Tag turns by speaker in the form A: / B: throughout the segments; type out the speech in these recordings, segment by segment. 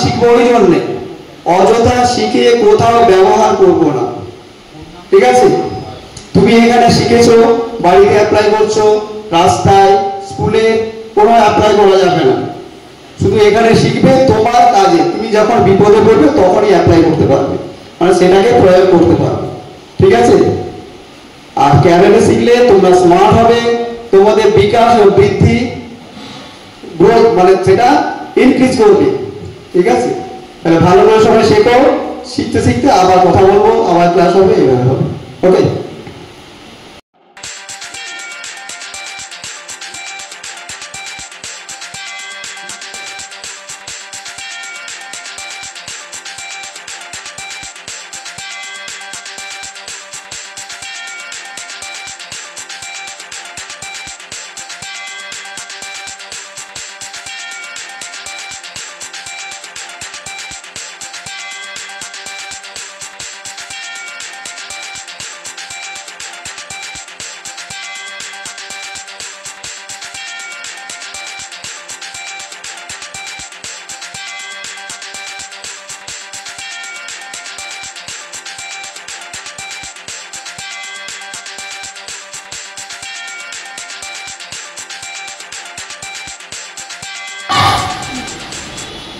A: শিখবো ওই জন্যে, অযথা শিখে কোথাও ব্যবহার করবো না। ঠিক আছে? তুমি এখানে শিখেছো, বাড়িতে অ্যাপ্লাই করছো, রাস্তায় স্কুলে কোনো অ্যাপ্লাই করা যাবে না। শুধু এখানে শিখবে তোমার কাজে, তুমি যখন বিপদে পড়বে তখনই অ্যাপ্লাই করতে পারবে, মানে সেটাকে প্রয়োগ করতে পারবে। ঠিক আছে? আর ক্যারাটে শিখলে তোমরা স্মার্ট হবে, তোমাদের বিকাশ ও বৃদ্ধি গ্রোথ মানে সেটা ইনক্রিজ করবে। ঠিক আছে? তাহলে ভালো করে সবাই শেখো, শিখতে শিখতে আবার কথা বলবো, আবার ক্লাস হবে, এইভাবে হবে। Okay?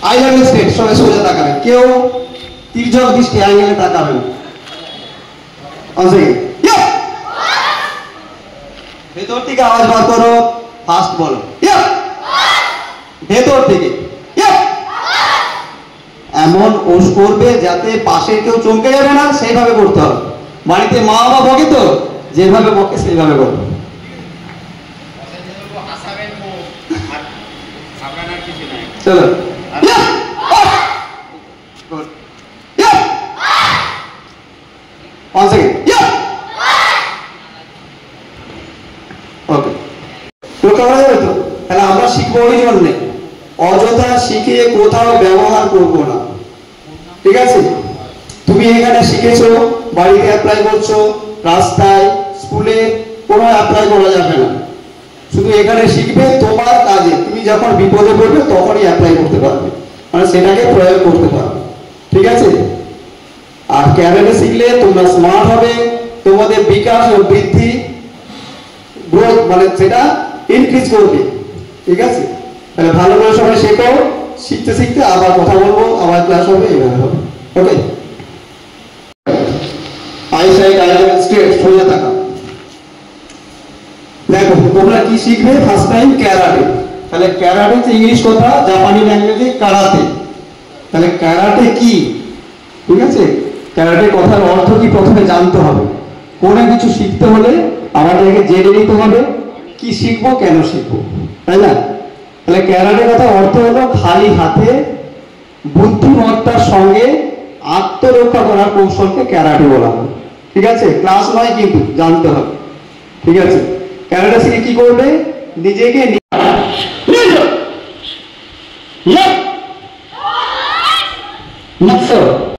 A: I love you state, সবাই সোজা তাকাবেন, কেউ তির্যক দৃষ্টি অ্যাঙ্গেলে তাকাবেন। ভেতর থেকে আওয়াজ বার করো, ফাস্ট বলো, ভেতর থেকে। এমন ওষ করবে যাতে পাশে কেউ চমকে যাবে না, সেইভাবে করতে হবে। বাড়িতে মা বাবা বকে তো, যেভাবে বকে সেইভাবে করো। চলো One second. Okay. তাহলে আমরা শিখবো ওই জন্যে, অযথা শিখে কোথাও ব্যবহার করবো না। ঠিক আছে? তুমি এখানে শিখেছো, বাড়িতে অ্যাপ্লাই করছো, রাস্তায় স্কুলে কোনো অ্যাপ্লাই করা যাবে না। শুধু এখানে শিখবে তোমার কাজে, তুমি যখন বিপদে পড়বে তখনই অ্যাপ্লাই করতে পারবে, মানে সেটাকে প্রয়োগ করতে পারবে। ঠিক আছে? আর ক্যারাটে শিখলে তোমরা স্মার্ট হবে, তোমাদের বিকাশ ও বৃদ্ধি গ্রোথ মানে সেটা ইনক্রিজ করবে। ঠিক আছে? তাহলে ভালো করে সবাই শেখো, শিখতে শিখতে আবার কথা বলবো, আবার ক্লাস হবে, এইভাবে হবে। Okay? I side I love straight, সোজা থাকা। দেখো তোমরা কি শিখবে ফার্স্ট টাইম? ক্যারাটে। তাহলে ক্যারাটে হচ্ছে ইংলিশ কথা, জাপানি ল্যাঙ্গুয়েজে কারাতে। তাহলে ক্যারাটে কি? ঠিক আছে? ক্যারাটে কথার অর্থ কি প্রথমে জানতে হবে। কোনো কিছু শিখতে হলে আমাদেরকে জেনে নিতে হবে কি শিখবো, কেন শিখবো, তাই না? তাহলে ক্যারাটে কথার অর্থ হলো খালি হাতে বুদ্ধিমত্তার সঙ্গে আত্মরক্ষা করার কৌশলকে ক্যারাটে বলা হয়। ঠিক আছে? ক্লাস নয়, কিন্তু জানতে হবে। ঠিক আছে? ক্যারাটে শিখে কি করবে? নিজেকে
B: Not so.